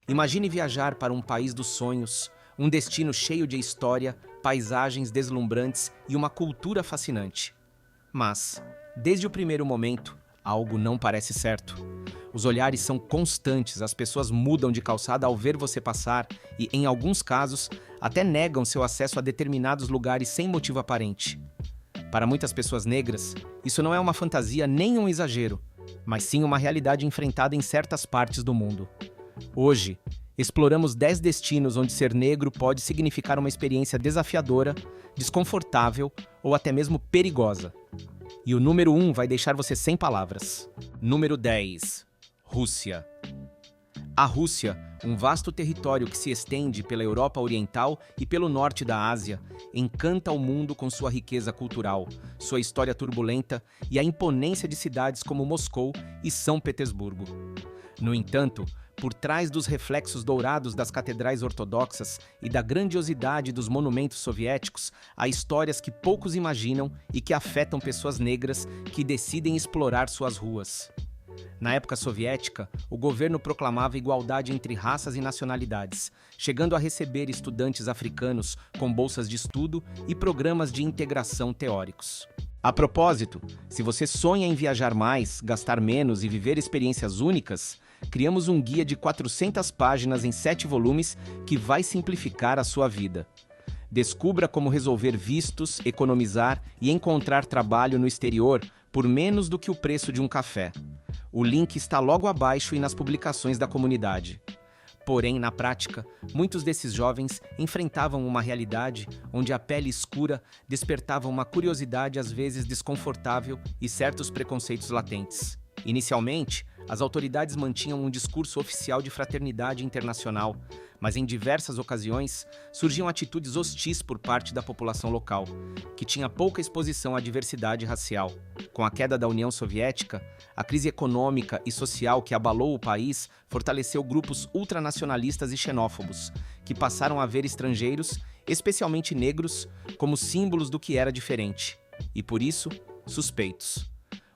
Imagine viajar para um país dos sonhos, um destino cheio de história, paisagens deslumbrantes e uma cultura fascinante. Mas, desde o primeiro momento, algo não parece certo. Os olhares são constantes, as pessoas mudam de calçada ao ver você passar e, em alguns casos, até negam seu acesso a determinados lugares sem motivo aparente. Para muitas pessoas negras, isso não é uma fantasia nem um exagero, mas sim uma realidade enfrentada em certas partes do mundo. Hoje, exploramos 10 destinos onde ser negro pode significar uma experiência desafiadora, desconfortável ou até mesmo perigosa. E o número 1 vai deixar você sem palavras. Número 10. Rússia. A Rússia, um vasto território que se estende pela Europa Oriental e pelo norte da Ásia, encanta o mundo com sua riqueza cultural, sua história turbulenta e a imponência de cidades como Moscou e São Petersburgo. No entanto, por trás dos reflexos dourados das catedrais ortodoxas e da grandiosidade dos monumentos soviéticos, há histórias que poucos imaginam e que afetam pessoas negras que decidem explorar suas ruas. Na época soviética, o governo proclamava igualdade entre raças e nacionalidades, chegando a receber estudantes africanos com bolsas de estudo e programas de integração teóricos. A propósito, se você sonha em viajar mais, gastar menos e viver experiências únicas, criamos um guia de 400 páginas em 7 volumes que vai simplificar a sua vida. Descubra como resolver vistos, economizar e encontrar trabalho no exterior por menos do que o preço de um café. O link está logo abaixo e nas publicações da comunidade. Porém, na prática, muitos desses jovens enfrentavam uma realidade onde a pele escura despertava uma curiosidade às vezes desconfortável e certos preconceitos latentes. Inicialmente, as autoridades mantinham um discurso oficial de fraternidade internacional, mas em diversas ocasiões surgiam atitudes hostis por parte da população local, que tinha pouca exposição à diversidade racial. Com a queda da União Soviética, a crise econômica e social que abalou o país fortaleceu grupos ultranacionalistas e xenófobos, que passaram a ver estrangeiros, especialmente negros, como símbolos do que era diferente, e por isso, suspeitos.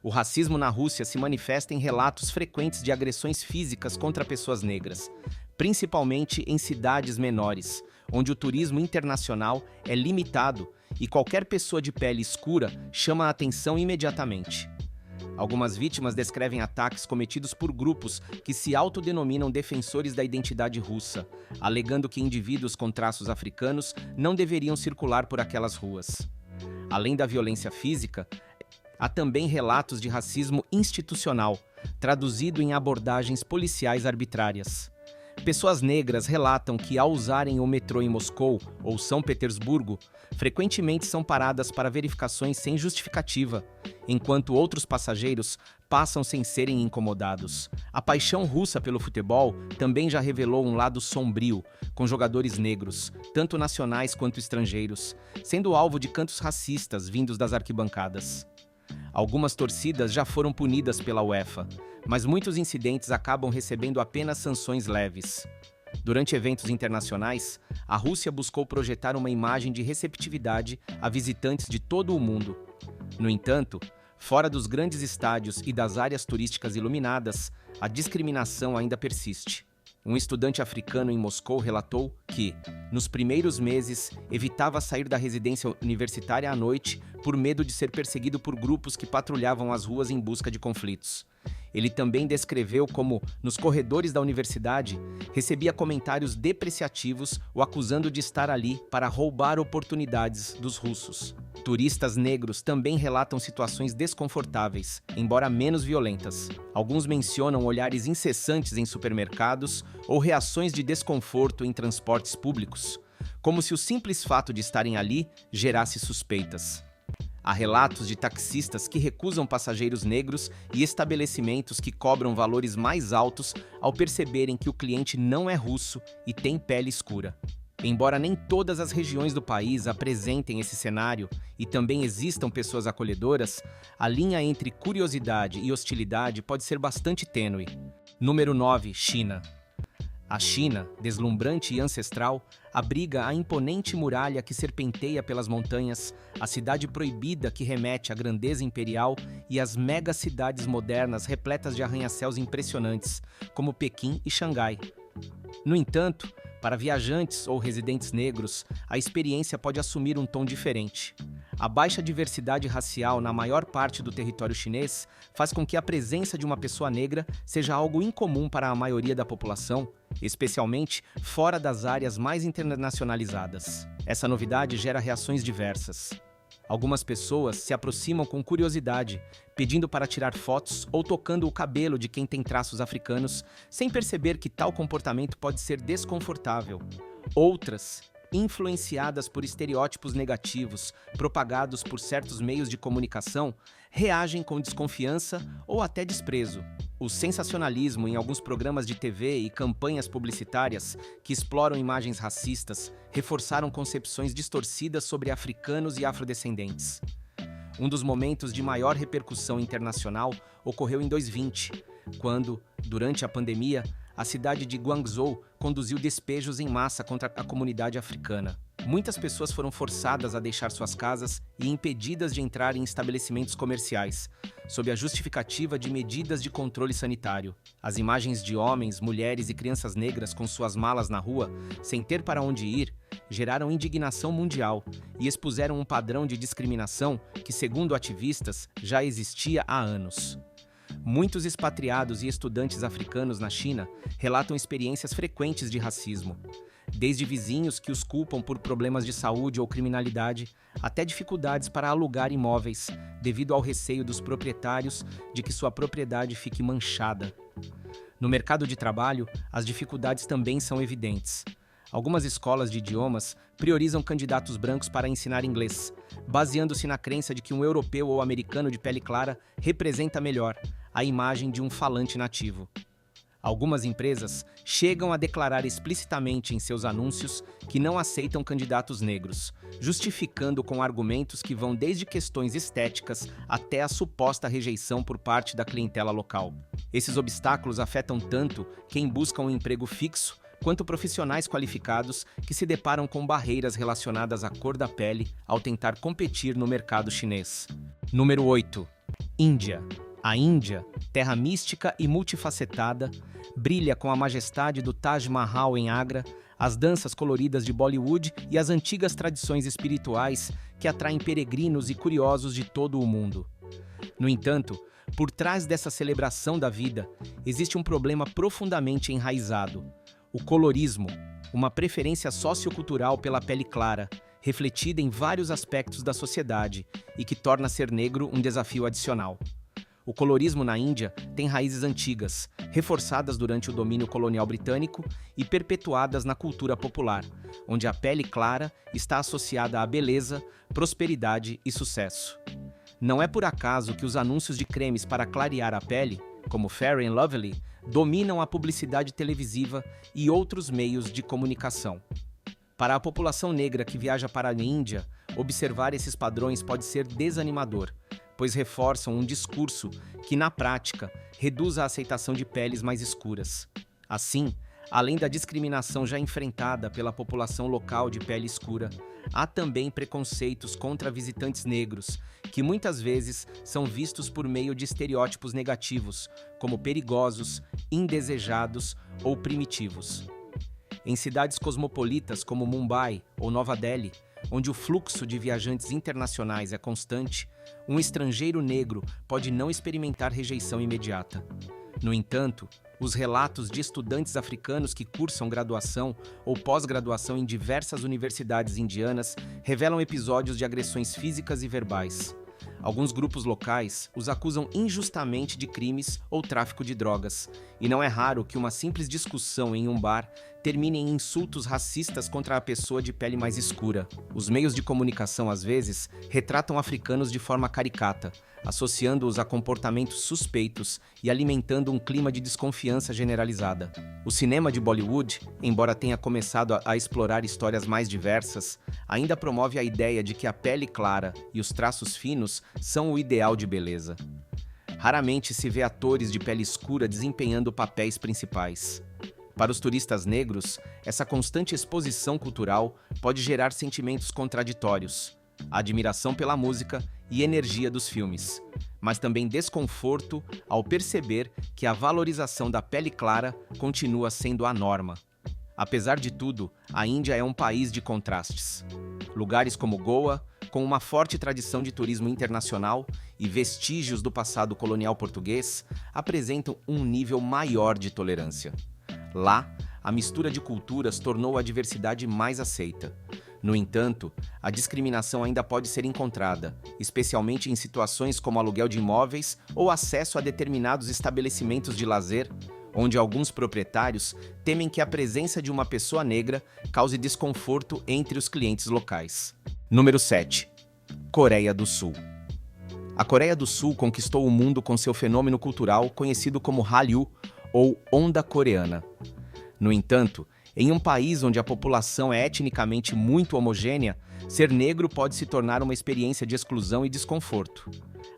O racismo na Rússia se manifesta em relatos frequentes de agressões físicas contra pessoas negras, principalmente em cidades menores, onde o turismo internacional é limitado e qualquer pessoa de pele escura chama a atenção imediatamente. Algumas vítimas descrevem ataques cometidos por grupos que se autodenominam defensores da identidade russa, alegando que indivíduos com traços africanos não deveriam circular por aquelas ruas. Além da violência física, há também relatos de racismo institucional, traduzido em abordagens policiais arbitrárias. Pessoas negras relatam que, ao usarem o metrô em Moscou ou São Petersburgo, frequentemente são paradas para verificações sem justificativa, enquanto outros passageiros passam sem serem incomodados. A paixão russa pelo futebol também já revelou um lado sombrio, com jogadores negros, tanto nacionais quanto estrangeiros, sendo alvo de cantos racistas vindos das arquibancadas. Algumas torcidas já foram punidas pela UEFA, mas muitos incidentes acabam recebendo apenas sanções leves. Durante eventos internacionais, a Rússia buscou projetar uma imagem de receptividade a visitantes de todo o mundo. No entanto, fora dos grandes estádios e das áreas turísticas iluminadas, a discriminação ainda persiste. Um estudante africano em Moscou relatou que, nos primeiros meses, evitava sair da residência universitária à noite por medo de ser perseguido por grupos que patrulhavam as ruas em busca de conflitos. Ele também descreveu como, nos corredores da universidade, recebia comentários depreciativos o acusando de estar ali para roubar oportunidades dos russos. Turistas negros também relatam situações desconfortáveis, embora menos violentas. Alguns mencionam olhares incessantes em supermercados ou reações de desconforto em transportes públicos, como se o simples fato de estarem ali gerasse suspeitas. Há relatos de taxistas que recusam passageiros negros e estabelecimentos que cobram valores mais altos ao perceberem que o cliente não é russo e tem pele escura. Embora nem todas as regiões do país apresentem esse cenário e também existam pessoas acolhedoras, a linha entre curiosidade e hostilidade pode ser bastante tênue. Número 9. China. A China, deslumbrante e ancestral, abriga a imponente muralha que serpenteia pelas montanhas, a cidade proibida que remete à grandeza imperial e as megacidades modernas repletas de arranha-céus impressionantes, como Pequim e Xangai. No entanto, para viajantes ou residentes negros, a experiência pode assumir um tom diferente. A baixa diversidade racial na maior parte do território chinês faz com que a presença de uma pessoa negra seja algo incomum para a maioria da população, especialmente fora das áreas mais internacionalizadas. Essa novidade gera reações diversas. Algumas pessoas se aproximam com curiosidade, pedindo para tirar fotos ou tocando o cabelo de quem tem traços africanos, sem perceber que tal comportamento pode ser desconfortável. Outras, influenciadas por estereótipos negativos propagados por certos meios de comunicação, reagem com desconfiança ou até desprezo. O sensacionalismo em alguns programas de TV e campanhas publicitárias que exploram imagens racistas reforçaram concepções distorcidas sobre africanos e afrodescendentes. Um dos momentos de maior repercussão internacional ocorreu em 2020, quando, durante a pandemia, a cidade de Guangzhou conduziu despejos em massa contra a comunidade africana. Muitas pessoas foram forçadas a deixar suas casas e impedidas de entrar em estabelecimentos comerciais, sob a justificativa de medidas de controle sanitário. As imagens de homens, mulheres e crianças negras com suas malas na rua, sem ter para onde ir, geraram indignação mundial e expuseram um padrão de discriminação que, segundo ativistas, já existia há anos. Muitos expatriados e estudantes africanos na China relatam experiências frequentes de racismo, desde vizinhos que os culpam por problemas de saúde ou criminalidade, até dificuldades para alugar imóveis, devido ao receio dos proprietários de que sua propriedade fique manchada. No mercado de trabalho, as dificuldades também são evidentes. Algumas escolas de idiomas priorizam candidatos brancos para ensinar inglês, baseando-se na crença de que um europeu ou americano de pele clara representa melhor a imagem de um falante nativo. Algumas empresas chegam a declarar explicitamente em seus anúncios que não aceitam candidatos negros, justificando com argumentos que vão desde questões estéticas até a suposta rejeição por parte da clientela local. Esses obstáculos afetam tanto quem busca um emprego fixo quanto profissionais qualificados que se deparam com barreiras relacionadas à cor da pele ao tentar competir no mercado chinês. Número 8. Índia. A Índia, terra mística e multifacetada, brilha com a majestade do Taj Mahal em Agra, as danças coloridas de Bollywood e as antigas tradições espirituais que atraem peregrinos e curiosos de todo o mundo. No entanto, por trás dessa celebração da vida, existe um problema profundamente enraizado: o colorismo, uma preferência sociocultural pela pele clara, refletida em vários aspectos da sociedade e que torna ser negro um desafio adicional. O colorismo na Índia tem raízes antigas, reforçadas durante o domínio colonial britânico e perpetuadas na cultura popular, onde a pele clara está associada à beleza, prosperidade e sucesso. Não é por acaso que os anúncios de cremes para clarear a pele, como Fair and Lovely, dominam a publicidade televisiva e outros meios de comunicação. Para a população negra que viaja para a Índia, observar esses padrões pode ser desanimador, pois reforçam um discurso que, na prática, reduz a aceitação de peles mais escuras. Assim, além da discriminação já enfrentada pela população local de pele escura, há também preconceitos contra visitantes negros, que muitas vezes são vistos por meio de estereótipos negativos, como perigosos, indesejados ou primitivos. Em cidades cosmopolitas como Mumbai ou Nova Delhi, onde o fluxo de viajantes internacionais é constante, um estrangeiro negro pode não experimentar rejeição imediata. No entanto, os relatos de estudantes africanos que cursam graduação ou pós-graduação em diversas universidades indianas revelam episódios de agressões físicas e verbais. Alguns grupos locais os acusam injustamente de crimes ou tráfico de drogas, e não é raro que uma simples discussão em um bar termine em insultos racistas contra a pessoa de pele mais escura. Os meios de comunicação, às vezes, retratam africanos de forma caricata, associando-os a comportamentos suspeitos e alimentando um clima de desconfiança generalizada. O cinema de Bollywood, embora tenha começado a explorar histórias mais diversas, ainda promove a ideia de que a pele clara e os traços finos são o ideal de beleza. Raramente se vê atores de pele escura desempenhando papéis principais. Para os turistas negros, essa constante exposição cultural pode gerar sentimentos contraditórios: a admiração pela música e energia dos filmes, mas também desconforto ao perceber que a valorização da pele clara continua sendo a norma. Apesar de tudo, a Índia é um país de contrastes. Lugares como Goa, com uma forte tradição de turismo internacional e vestígios do passado colonial português, apresentam um nível maior de tolerância. Lá, a mistura de culturas tornou a diversidade mais aceita. No entanto, a discriminação ainda pode ser encontrada, especialmente em situações como aluguel de imóveis ou acesso a determinados estabelecimentos de lazer, onde alguns proprietários temem que a presença de uma pessoa negra cause desconforto entre os clientes locais. Número 7. Coreia do Sul. A Coreia do Sul conquistou o mundo com seu fenômeno cultural conhecido como Hallyu, ou Onda Coreana. No entanto, em um país onde a população é etnicamente muito homogênea, ser negro pode se tornar uma experiência de exclusão e desconforto.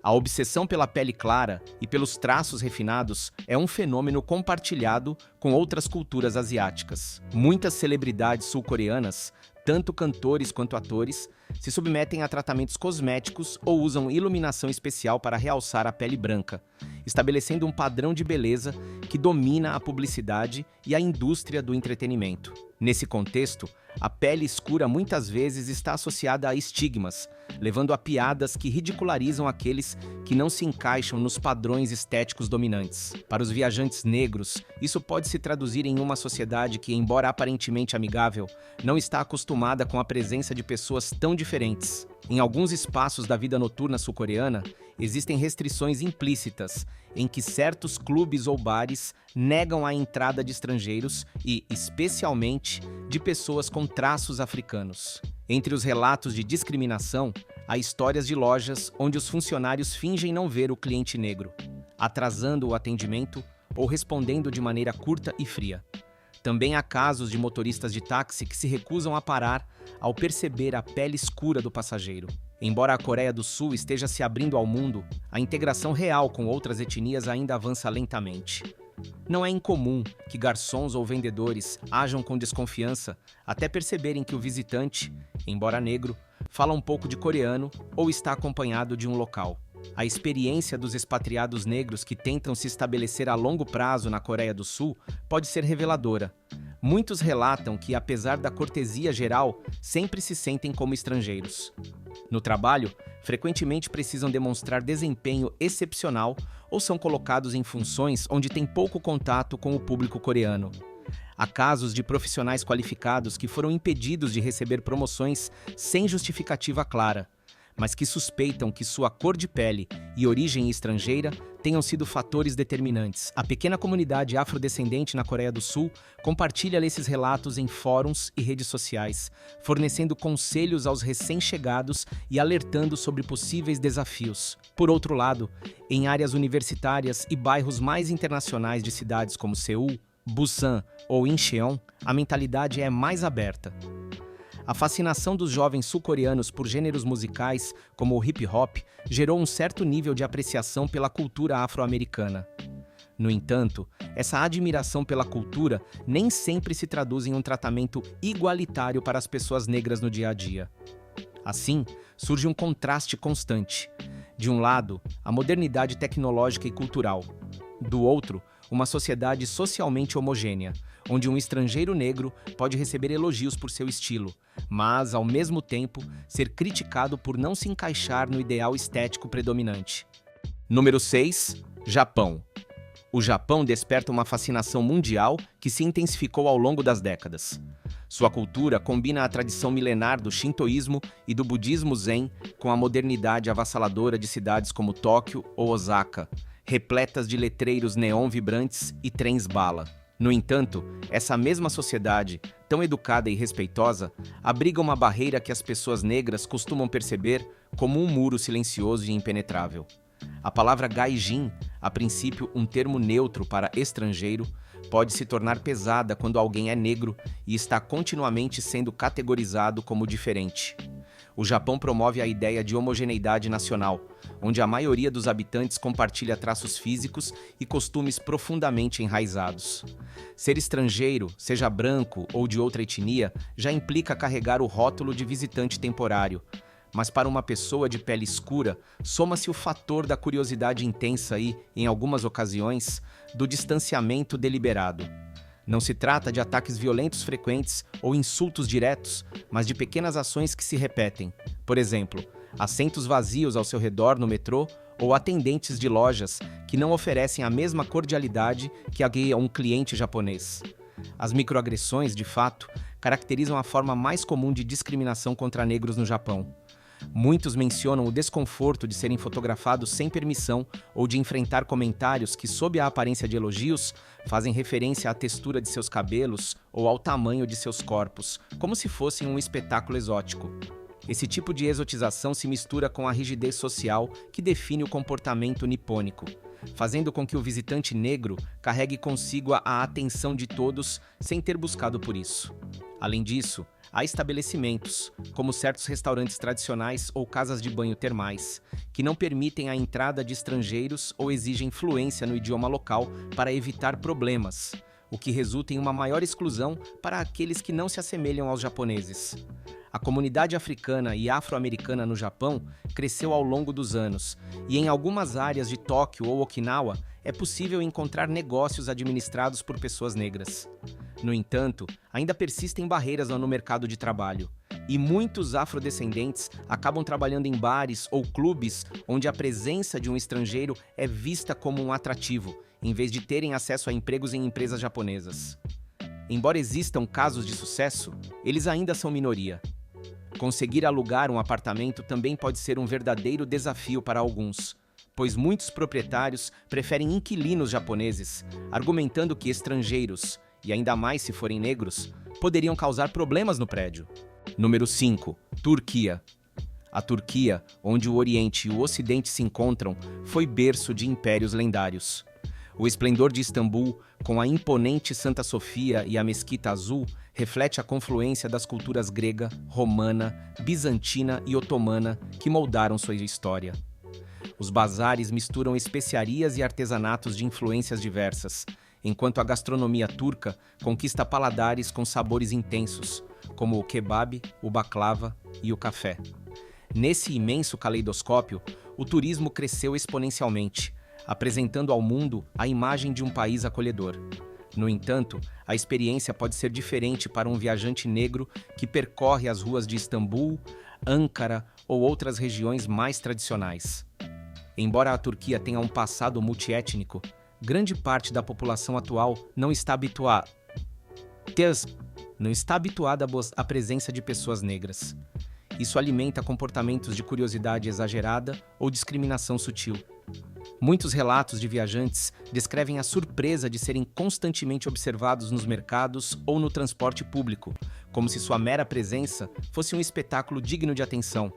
A obsessão pela pele clara e pelos traços refinados é um fenômeno compartilhado com outras culturas asiáticas. Muitas celebridades sul-coreanas, tanto cantores quanto atores, se submetem a tratamentos cosméticos ou usam iluminação especial para realçar a pele branca, estabelecendo um padrão de beleza que domina a publicidade e a indústria do entretenimento. Nesse contexto, a pele escura muitas vezes está associada a estigmas, levando a piadas que ridicularizam aqueles que não se encaixam nos padrões estéticos dominantes. Para os viajantes negros, isso pode se traduzir em uma sociedade que, embora aparentemente amigável, não está acostumada com a presença de pessoas tão diferentes. Em alguns espaços da vida noturna sul-coreana, existem restrições implícitas em que certos clubes ou bares negam a entrada de estrangeiros e, especialmente, de pessoas com traços africanos. Entre os relatos de discriminação, há histórias de lojas onde os funcionários fingem não ver o cliente negro, atrasando o atendimento ou respondendo de maneira curta e fria. Também há casos de motoristas de táxi que se recusam a parar ao perceber a pele escura do passageiro. Embora a Coreia do Sul esteja se abrindo ao mundo, a integração real com outras etnias ainda avança lentamente. Não é incomum que garçons ou vendedores ajam com desconfiança até perceberem que o visitante, embora negro, fala um pouco de coreano ou está acompanhado de um local. A experiência dos expatriados negros que tentam se estabelecer a longo prazo na Coreia do Sul pode ser reveladora. Muitos relatam que, apesar da cortesia geral, sempre se sentem como estrangeiros. No trabalho, frequentemente precisam demonstrar desempenho excepcional ou são colocados em funções onde têm pouco contato com o público coreano. Há casos de profissionais qualificados que foram impedidos de receber promoções sem justificativa clara, mas que suspeitam que sua cor de pele e origem estrangeira tenham sido fatores determinantes. A pequena comunidade afrodescendente na Coreia do Sul compartilha esses relatos em fóruns e redes sociais, fornecendo conselhos aos recém-chegados e alertando sobre possíveis desafios. Por outro lado, em áreas universitárias e bairros mais internacionais de cidades como Seul, Busan ou Incheon, a mentalidade é mais aberta. A fascinação dos jovens sul-coreanos por gêneros musicais, como o hip-hop, gerou um certo nível de apreciação pela cultura afro-americana. No entanto, essa admiração pela cultura nem sempre se traduz em um tratamento igualitário para as pessoas negras no dia a dia. Assim, surge um contraste constante. De um lado, a modernidade tecnológica e cultural. Do outro, uma sociedade socialmente homogênea, onde um estrangeiro negro pode receber elogios por seu estilo, mas, ao mesmo tempo, ser criticado por não se encaixar no ideal estético predominante. Número 6. Japão. O Japão desperta uma fascinação mundial que se intensificou ao longo das décadas. Sua cultura combina a tradição milenar do shintoísmo e do budismo zen com a modernidade avassaladora de cidades como Tóquio ou Osaka, repletas de letreiros neon vibrantes e trens-bala. No entanto, essa mesma sociedade, tão educada e respeitosa, abriga uma barreira que as pessoas negras costumam perceber como um muro silencioso e impenetrável. A palavra gaijin, a princípio um termo neutro para estrangeiro, pode se tornar pesada quando alguém é negro e está continuamente sendo categorizado como diferente. O Japão promove a ideia de homogeneidade nacional, onde a maioria dos habitantes compartilha traços físicos e costumes profundamente enraizados. Ser estrangeiro, seja branco ou de outra etnia, já implica carregar o rótulo de visitante temporário. Mas para uma pessoa de pele escura, soma-se o fator da curiosidade intensa e, em algumas ocasiões, do distanciamento deliberado. Não se trata de ataques violentos frequentes ou insultos diretos, mas de pequenas ações que se repetem. Por exemplo, assentos vazios ao seu redor no metrô ou atendentes de lojas que não oferecem a mesma cordialidade que a um cliente japonês. As microagressões, de fato, caracterizam a forma mais comum de discriminação contra negros no Japão. Muitos mencionam o desconforto de serem fotografados sem permissão ou de enfrentar comentários que, sob a aparência de elogios, fazem referência à textura de seus cabelos ou ao tamanho de seus corpos, como se fossem um espetáculo exótico. Esse tipo de exotização se mistura com a rigidez social que define o comportamento nipônico, fazendo com que o visitante negro carregue consigo a atenção de todos sem ter buscado por isso. Além disso, há estabelecimentos, como certos restaurantes tradicionais ou casas de banho termais, que não permitem a entrada de estrangeiros ou exigem fluência no idioma local para evitar problemas, o que resulta em uma maior exclusão para aqueles que não se assemelham aos japoneses. A comunidade africana e afro-americana no Japão cresceu ao longo dos anos, e em algumas áreas de Tóquio ou Okinawa é possível encontrar negócios administrados por pessoas negras. No entanto, ainda persistem barreiras no mercado de trabalho, e muitos afrodescendentes acabam trabalhando em bares ou clubes onde a presença de um estrangeiro é vista como um atrativo, em vez de terem acesso a empregos em empresas japonesas. Embora existam casos de sucesso, eles ainda são minoria. Conseguir alugar um apartamento também pode ser um verdadeiro desafio para alguns, pois muitos proprietários preferem inquilinos japoneses, argumentando que estrangeiros, e ainda mais se forem negros, poderiam causar problemas no prédio. Número 5. Turquia. A Turquia, onde o Oriente e o Ocidente se encontram, foi berço de impérios lendários. O esplendor de Istambul, com a imponente Santa Sofia e a Mesquita Azul, reflete a confluência das culturas grega, romana, bizantina e otomana que moldaram sua história. Os bazares misturam especiarias e artesanatos de influências diversas, enquanto a gastronomia turca conquista paladares com sabores intensos, como o kebab, o baklava e o café. Nesse imenso caleidoscópio, o turismo cresceu exponencialmente, apresentando ao mundo a imagem de um país acolhedor. No entanto, a experiência pode ser diferente para um viajante negro que percorre as ruas de Istambul, Ankara ou outras regiões mais tradicionais. Embora a Turquia tenha um passado multiétnico, grande parte da população atual não está habituada à presença de pessoas negras. Isso alimenta comportamentos de curiosidade exagerada ou discriminação sutil. Muitos relatos de viajantes descrevem a surpresa de serem constantemente observados nos mercados ou no transporte público, como se sua mera presença fosse um espetáculo digno de atenção.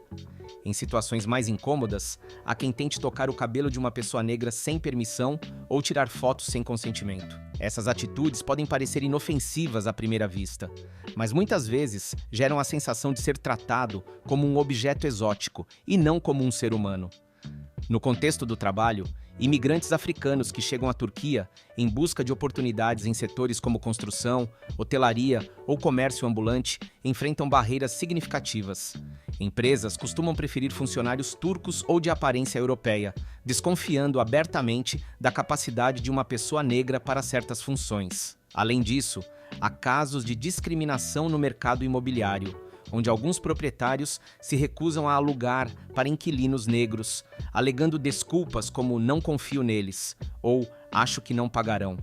Em situações mais incômodas, há quem tente tocar o cabelo de uma pessoa negra sem permissão ou tirar fotos sem consentimento. Essas atitudes podem parecer inofensivas à primeira vista, mas muitas vezes geram a sensação de ser tratado como um objeto exótico e não como um ser humano. No contexto do trabalho, imigrantes africanos que chegam à Turquia em busca de oportunidades em setores como construção, hotelaria ou comércio ambulante enfrentam barreiras significativas. Empresas costumam preferir funcionários turcos ou de aparência europeia, desconfiando abertamente da capacidade de uma pessoa negra para certas funções. Além disso, há casos de discriminação no mercado imobiliário, onde alguns proprietários se recusam a alugar para inquilinos negros, alegando desculpas como "não confio neles" ou "acho que não pagarão".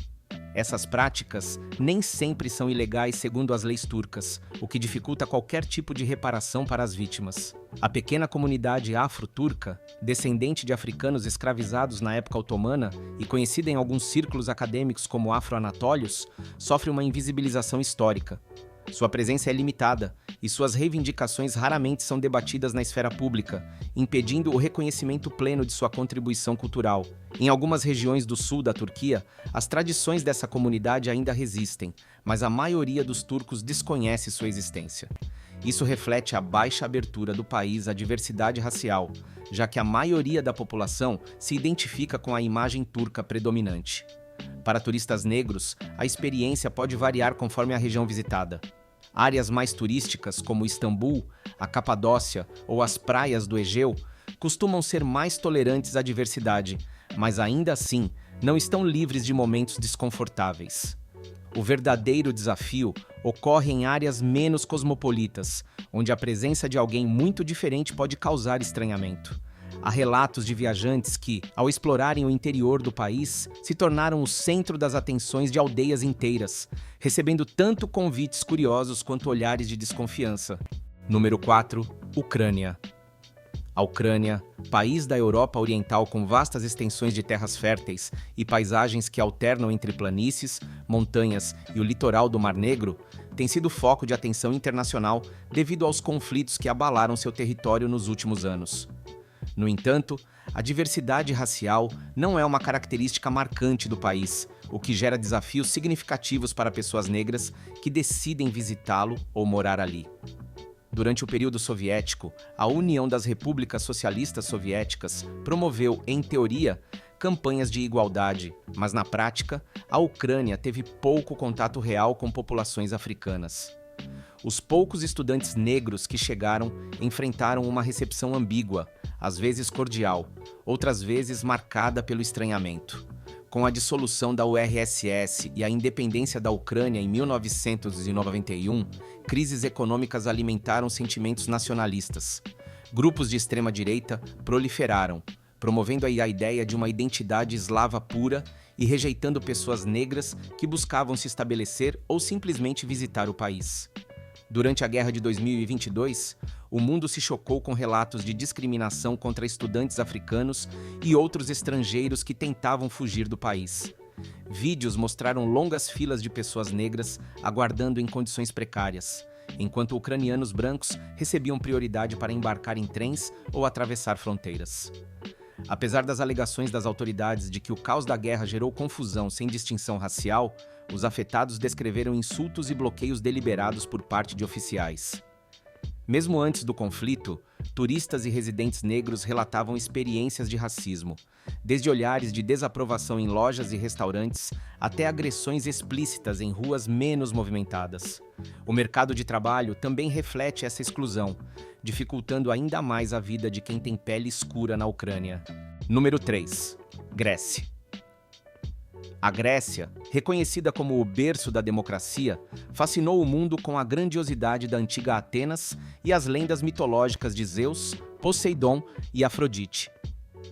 Essas práticas nem sempre são ilegais segundo as leis turcas, o que dificulta qualquer tipo de reparação para as vítimas. A pequena comunidade afro-turca, descendente de africanos escravizados na época otomana e conhecida em alguns círculos acadêmicos como afro-anatólios, sofre uma invisibilização histórica. Sua presença é limitada e suas reivindicações raramente são debatidas na esfera pública, impedindo o reconhecimento pleno de sua contribuição cultural. Em algumas regiões do sul da Turquia, as tradições dessa comunidade ainda resistem, mas a maioria dos turcos desconhece sua existência. Isso reflete a baixa abertura do país à diversidade racial, já que a maioria da população se identifica com a imagem turca predominante. Para turistas negros, a experiência pode variar conforme a região visitada. Áreas mais turísticas, como Istambul, a Capadócia ou as praias do Egeu, costumam ser mais tolerantes à diversidade, mas ainda assim não estão livres de momentos desconfortáveis. O verdadeiro desafio ocorre em áreas menos cosmopolitas, onde a presença de alguém muito diferente pode causar estranhamento. Há relatos de viajantes que, ao explorarem o interior do país, se tornaram o centro das atenções de aldeias inteiras, recebendo tanto convites curiosos quanto olhares de desconfiança. Número 4. Ucrânia. A Ucrânia, país da Europa Oriental com vastas extensões de terras férteis e paisagens que alternam entre planícies, montanhas e o litoral do Mar Negro, tem sido foco de atenção internacional devido aos conflitos que abalaram seu território nos últimos anos. No entanto, a diversidade racial não é uma característica marcante do país, o que gera desafios significativos para pessoas negras que decidem visitá-lo ou morar ali. Durante o período soviético, a União das Repúblicas Socialistas Soviéticas promoveu, em teoria, campanhas de igualdade, mas na prática, a Ucrânia teve pouco contato real com populações africanas. Os poucos estudantes negros que chegaram enfrentaram uma recepção ambígua, às vezes cordial, outras vezes marcada pelo estranhamento. Com a dissolução da URSS e a independência da Ucrânia em 1991, crises econômicas alimentaram sentimentos nacionalistas. Grupos de extrema-direita proliferaram, promovendo a ideia de uma identidade eslava pura e rejeitando pessoas negras que buscavam se estabelecer ou simplesmente visitar o país. Durante a guerra de 2022, o mundo se chocou com relatos de discriminação contra estudantes africanos e outros estrangeiros que tentavam fugir do país. Vídeos mostraram longas filas de pessoas negras aguardando em condições precárias, enquanto ucranianos brancos recebiam prioridade para embarcar em trens ou atravessar fronteiras. Apesar das alegações das autoridades de que o caos da guerra gerou confusão sem distinção racial, os afetados descreveram insultos e bloqueios deliberados por parte de oficiais. Mesmo antes do conflito, turistas e residentes negros relatavam experiências de racismo, desde olhares de desaprovação em lojas e restaurantes até agressões explícitas em ruas menos movimentadas. O mercado de trabalho também reflete essa exclusão, dificultando ainda mais a vida de quem tem pele escura na Ucrânia. Número 3. Grécia. A Grécia, reconhecida como o berço da democracia, fascinou o mundo com a grandiosidade da antiga Atenas e as lendas mitológicas de Zeus, Poseidon e Afrodite.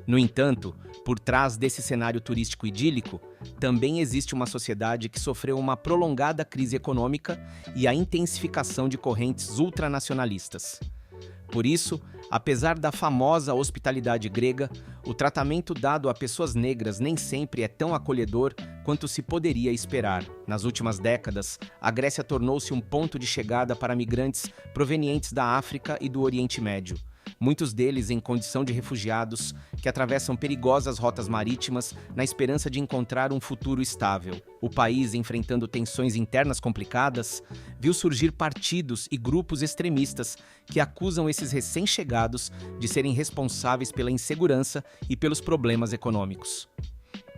No entanto, por trás desse cenário turístico idílico, também existe uma sociedade que sofreu uma prolongada crise econômica e a intensificação de correntes ultranacionalistas. Por isso, apesar da famosa hospitalidade grega, o tratamento dado a pessoas negras nem sempre é tão acolhedor quanto se poderia esperar. Nas últimas décadas, a Grécia tornou-se um ponto de chegada para migrantes provenientes da África e do Oriente Médio, muitos deles em condição de refugiados que atravessam perigosas rotas marítimas na esperança de encontrar um futuro estável. O país, enfrentando tensões internas complicadas, viu surgir partidos e grupos extremistas que acusam esses recém-chegados de serem responsáveis pela insegurança e pelos problemas econômicos.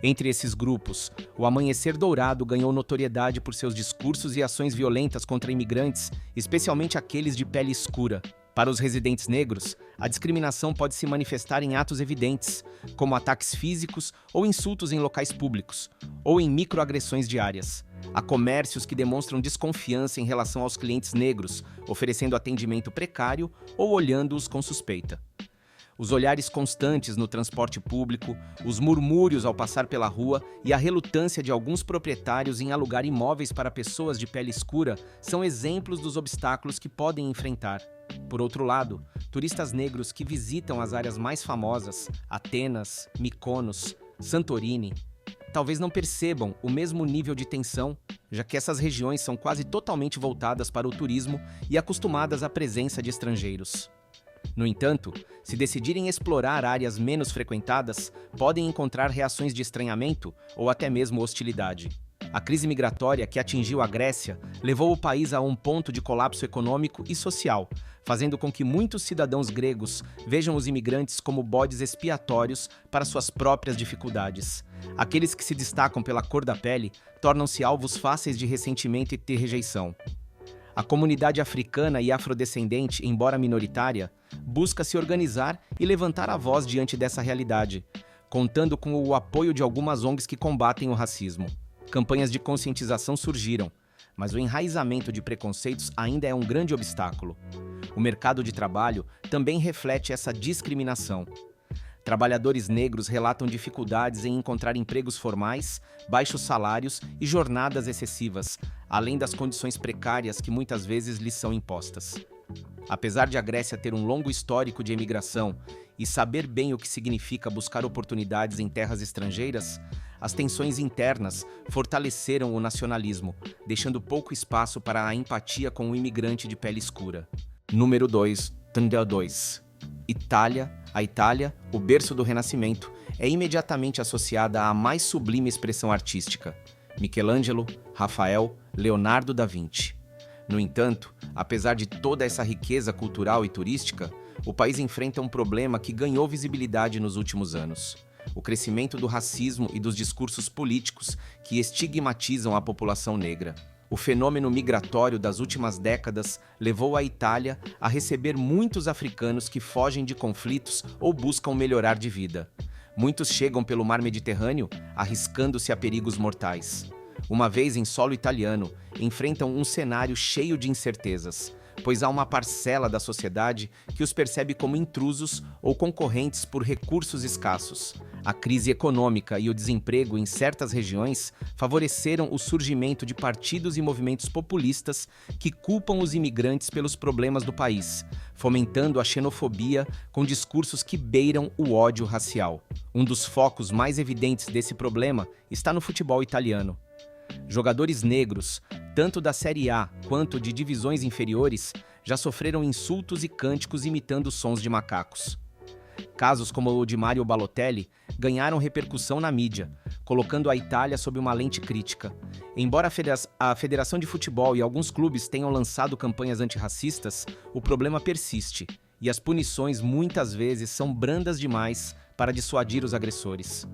Entre esses grupos, o Amanhecer Dourado ganhou notoriedade por seus discursos e ações violentas contra imigrantes, especialmente aqueles de pele escura. Para os residentes negros, a discriminação pode se manifestar em atos evidentes, como ataques físicos ou insultos em locais públicos, ou em microagressões diárias. Há comércios que demonstram desconfiança em relação aos clientes negros, oferecendo atendimento precário ou olhando-os com suspeita. Os olhares constantes no transporte público, os murmúrios ao passar pela rua e a relutância de alguns proprietários em alugar imóveis para pessoas de pele escura são exemplos dos obstáculos que podem enfrentar. Por outro lado, turistas negros que visitam as áreas mais famosas, Atenas, Mykonos, Santorini, talvez não percebam o mesmo nível de tensão, já que essas regiões são quase totalmente voltadas para o turismo e acostumadas à presença de estrangeiros. No entanto, se decidirem explorar áreas menos frequentadas, podem encontrar reações de estranhamento ou até mesmo hostilidade. A crise migratória que atingiu a Grécia levou o país a um ponto de colapso econômico e social, fazendo com que muitos cidadãos gregos vejam os imigrantes como bodes expiatórios para suas próprias dificuldades. Aqueles que se destacam pela cor da pele tornam-se alvos fáceis de ressentimento e de rejeição. A comunidade africana e afrodescendente, embora minoritária, busca se organizar e levantar a voz diante dessa realidade, contando com o apoio de algumas ONGs que combatem o racismo. campanhas de conscientização surgiram, mas o enraizamento de preconceitos ainda é um grande obstáculo. O mercado de trabalho também reflete essa discriminação. Trabalhadores negros relatam dificuldades em encontrar empregos formais, baixos salários e jornadas excessivas, além das condições precárias que muitas vezes lhes são impostas. Apesar de a Grécia ter um longo histórico de imigração e saber bem o que significa buscar oportunidades em terras estrangeiras, as tensões internas fortaleceram o nacionalismo, deixando pouco espaço para a empatia com o imigrante de pele escura. Número 2. Tendel 2. Itália. A Itália, o berço do Renascimento, é imediatamente associada à mais sublime expressão artística: Michelangelo, Rafael, Leonardo da Vinci. No entanto, apesar de toda essa riqueza cultural e turística, o país enfrenta um problema que ganhou visibilidade nos últimos anos: o crescimento do racismo e dos discursos políticos que estigmatizam a população negra. O fenômeno migratório das últimas décadas levou a Itália a receber muitos africanos que fogem de conflitos ou buscam melhorar de vida. Muitos chegam pelo mar Mediterrâneo, arriscando-se a perigos mortais. Uma vez em solo italiano, enfrentam um cenário cheio de incertezas, pois há uma parcela da sociedade que os percebe como intrusos ou concorrentes por recursos escassos. A crise econômica e o desemprego em certas regiões favoreceram o surgimento de partidos e movimentos populistas que culpam os imigrantes pelos problemas do país, fomentando a xenofobia com discursos que beiram o ódio racial. Um dos focos mais evidentes desse problema está no futebol italiano. Jogadores negros, tanto da Série A quanto de divisões inferiores, já sofreram insultos e cânticos imitando sons de macacos. Casos como o de Mario Balotelli ganharam repercussão na mídia, colocando a Itália sob uma lente crítica. Embora a Federação de Futebol e alguns clubes tenham lançado campanhas antirracistas, o problema persiste, e as punições muitas vezes são brandas demais para dissuadir os agressores.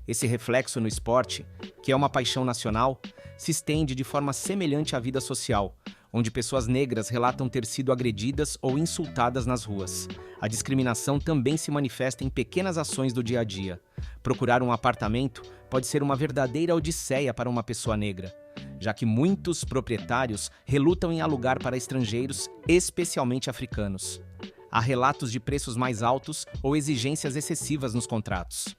Esse reflexo no esporte, que é uma paixão nacional, se estende de forma semelhante à vida social, onde pessoas negras relatam ter sido agredidas ou insultadas nas ruas. A discriminação também se manifesta em pequenas ações do dia a dia. Procurar um apartamento pode ser uma verdadeira odisseia para uma pessoa negra, já que muitos proprietários relutam em alugar para estrangeiros, especialmente africanos. Há relatos de preços mais altos ou exigências excessivas nos contratos.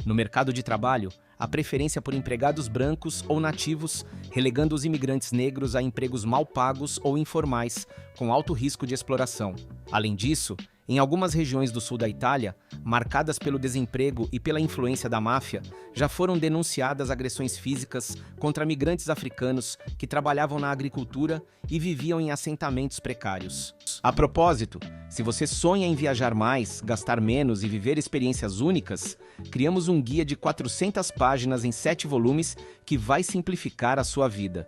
No mercado de trabalho, há preferência por empregados brancos ou nativos, relegando os imigrantes negros a empregos mal pagos ou informais, com alto risco de exploração. Além disso, em algumas regiões do sul da Itália, marcadas pelo desemprego e pela influência da máfia, já foram denunciadas agressões físicas contra migrantes africanos que trabalhavam na agricultura e viviam em assentamentos precários. A propósito, se você sonha em viajar mais, gastar menos e viver experiências únicas, criamos um guia de 400 páginas em 7 volumes que vai simplificar a sua vida.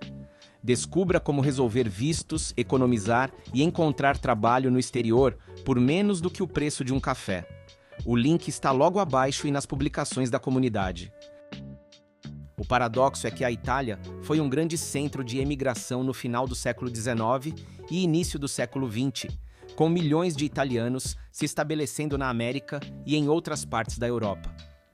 Descubra como resolver vistos, economizar e encontrar trabalho no exterior por menos do que o preço de um café. O link está logo abaixo e nas publicações da comunidade. O paradoxo é que a Itália foi um grande centro de emigração no final do século XIX e início do século XX, com milhões de italianos se estabelecendo na América e em outras partes da Europa.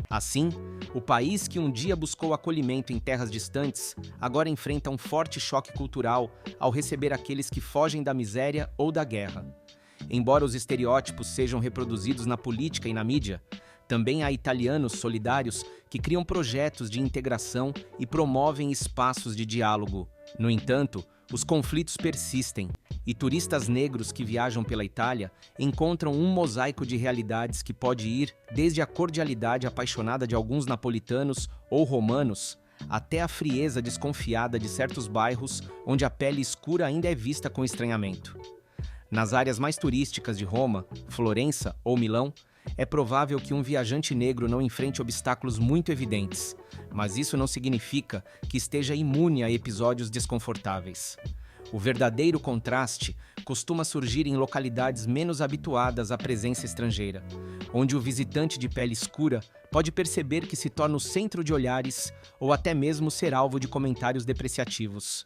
Assim, o país que um dia buscou acolhimento em terras distantes, agora enfrenta um forte choque cultural ao receber aqueles que fogem da miséria ou da guerra. Embora os estereótipos sejam reproduzidos na política e na mídia, também há italianos solidários que criam projetos de integração e promovem espaços de diálogo. No entanto, os conflitos persistem, e turistas negros que viajam pela Itália encontram um mosaico de realidades que pode ir desde a cordialidade apaixonada de alguns napolitanos ou romanos, até a frieza desconfiada de certos bairros onde a pele escura ainda é vista com estranhamento. Nas áreas mais turísticas de Roma, Florença ou Milão, é provável que um viajante negro não enfrente obstáculos muito evidentes, mas isso não significa que esteja imune a episódios desconfortáveis. O verdadeiro contraste costuma surgir em localidades menos habituadas à presença estrangeira, onde o visitante de pele escura pode perceber que se torna o centro de olhares ou até mesmo ser alvo de comentários depreciativos.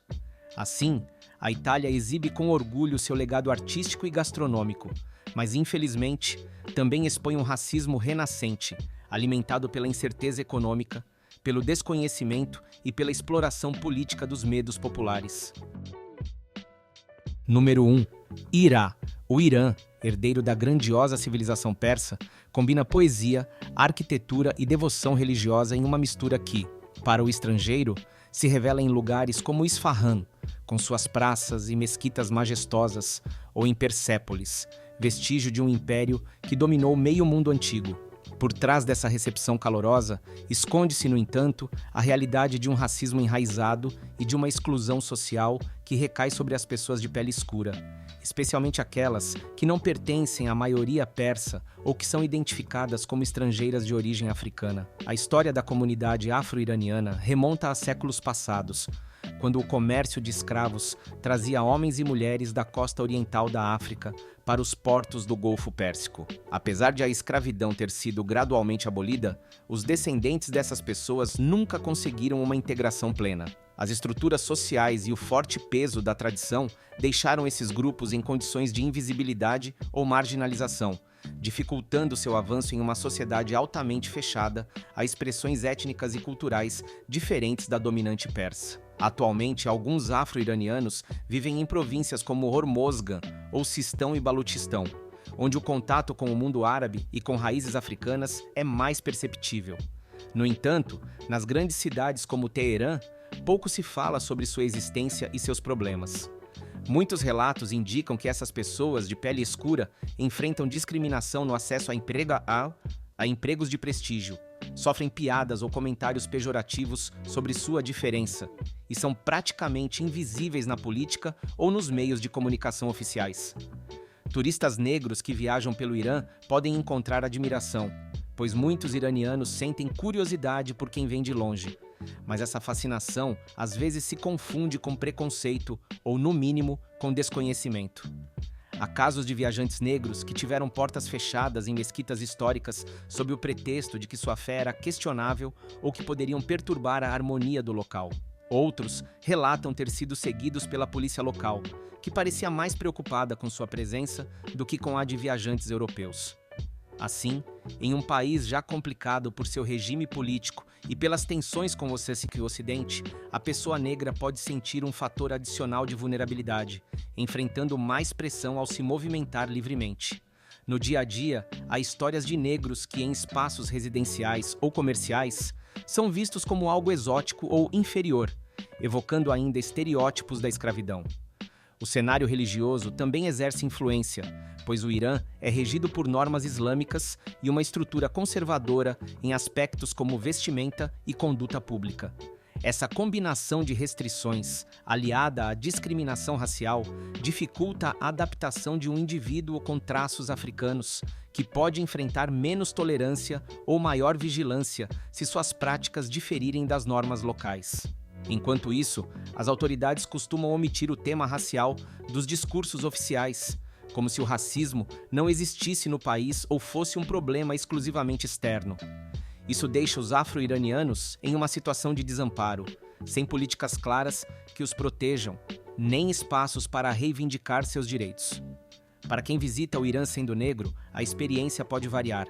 Assim, a Itália exibe com orgulho seu legado artístico e gastronômico, mas infelizmente também expõe um racismo renascente, alimentado pela incerteza econômica, pelo desconhecimento e pela exploração política dos medos populares. Número 1. Irá. O Irã, herdeiro da grandiosa civilização persa, combina poesia, arquitetura e devoção religiosa em uma mistura que, para o estrangeiro, se revela em lugares como Isfahan, com suas praças e mesquitas majestosas, ou em Persépolis, vestígio de um império que dominou meio mundo antigo. Por trás dessa recepção calorosa, esconde-se, no entanto, a realidade de um racismo enraizado e de uma exclusão social que recai sobre as pessoas de pele escura, especialmente aquelas que não pertencem à maioria persa ou que são identificadas como estrangeiras de origem africana. A história da comunidade afro-iraniana remonta a séculos passados, quando o comércio de escravos trazia homens e mulheres da costa oriental da África para os portos do Golfo Pérsico. Apesar de a escravidão ter sido gradualmente abolida, os descendentes dessas pessoas nunca conseguiram uma integração plena. As estruturas sociais e o forte peso da tradição deixaram esses grupos em condições de invisibilidade ou marginalização, dificultando seu avanço em uma sociedade altamente fechada a expressões étnicas e culturais diferentes da dominante persa. Atualmente, alguns afro-iranianos vivem em províncias como Hormozgan ou Sistão e Balutistão, onde o contato com o mundo árabe e com raízes africanas é mais perceptível. No entanto, nas grandes cidades como Teherã, pouco se fala sobre sua existência e seus problemas. Muitos relatos indicam que essas pessoas de pele escura enfrentam discriminação no acesso a empregos de prestígio, sofrem piadas ou comentários pejorativos sobre sua diferença e são praticamente invisíveis na política ou nos meios de comunicação oficiais. Turistas negros que viajam pelo Irã podem encontrar admiração, pois muitos iranianos sentem curiosidade por quem vem de longe. Mas essa fascinação às vezes se confunde com preconceito ou, no mínimo, com desconhecimento. Há casos de viajantes negros que tiveram portas fechadas em mesquitas históricas sob o pretexto de que sua fé era questionável ou que poderiam perturbar a harmonia do local. Outros relatam ter sido seguidos pela polícia local, que parecia mais preocupada com sua presença do que com a de viajantes europeus. Assim, em um país já complicado por seu regime político e pelas tensões com o Ocidente, a pessoa negra pode sentir um fator adicional de vulnerabilidade, enfrentando mais pressão ao se movimentar livremente. No dia a dia, há histórias de negros que, em espaços residenciais ou comerciais, são vistos como algo exótico ou inferior, evocando ainda estereótipos da escravidão. O cenário religioso também exerce influência, pois o Irã é regido por normas islâmicas e uma estrutura conservadora em aspectos como vestimenta e conduta pública. Essa combinação de restrições, aliada à discriminação racial, dificulta a adaptação de um indivíduo com traços africanos, que pode enfrentar menos tolerância ou maior vigilância se suas práticas diferirem das normas locais. Enquanto isso, as autoridades costumam omitir o tema racial dos discursos oficiais, como se o racismo não existisse no país ou fosse um problema exclusivamente externo. Isso deixa os afro-iranianos em uma situação de desamparo, sem políticas claras que os protejam, nem espaços para reivindicar seus direitos. Para quem visita o Irã sendo negro, a experiência pode variar.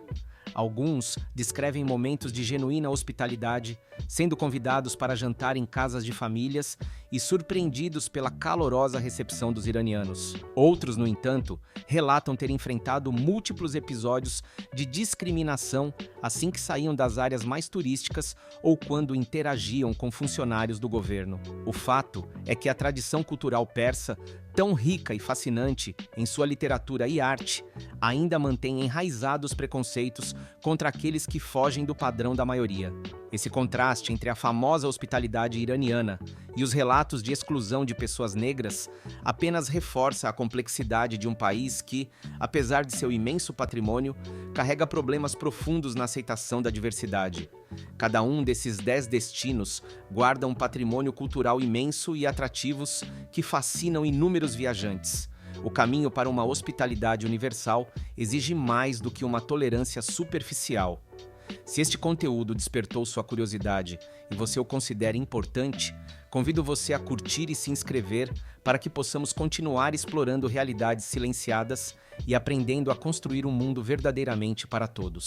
Alguns descrevem momentos de genuína hospitalidade, sendo convidados para jantar em casas de famílias e surpreendidos pela calorosa recepção dos iranianos. Outros, no entanto, relatam ter enfrentado múltiplos episódios de discriminação assim que saíam das áreas mais turísticas ou quando interagiam com funcionários do governo. O fato é que a tradição cultural persa, tão rica e fascinante em sua literatura e arte, ainda mantém enraizados preconceitos contra aqueles que fogem do padrão da maioria. Esse contraste entre a famosa hospitalidade iraniana e os relatos de exclusão de pessoas negras apenas reforça a complexidade de um país que, apesar de seu imenso patrimônio, carrega problemas profundos na aceitação da diversidade. Cada um desses 10 destinos guarda um patrimônio cultural imenso e atrativos que fascinam inúmeros viajantes. O caminho para uma hospitalidade universal exige mais do que uma tolerância superficial. Se este conteúdo despertou sua curiosidade e você o considera importante, convido você a curtir e se inscrever para que possamos continuar explorando realidades silenciadas e aprendendo a construir um mundo verdadeiramente para todos.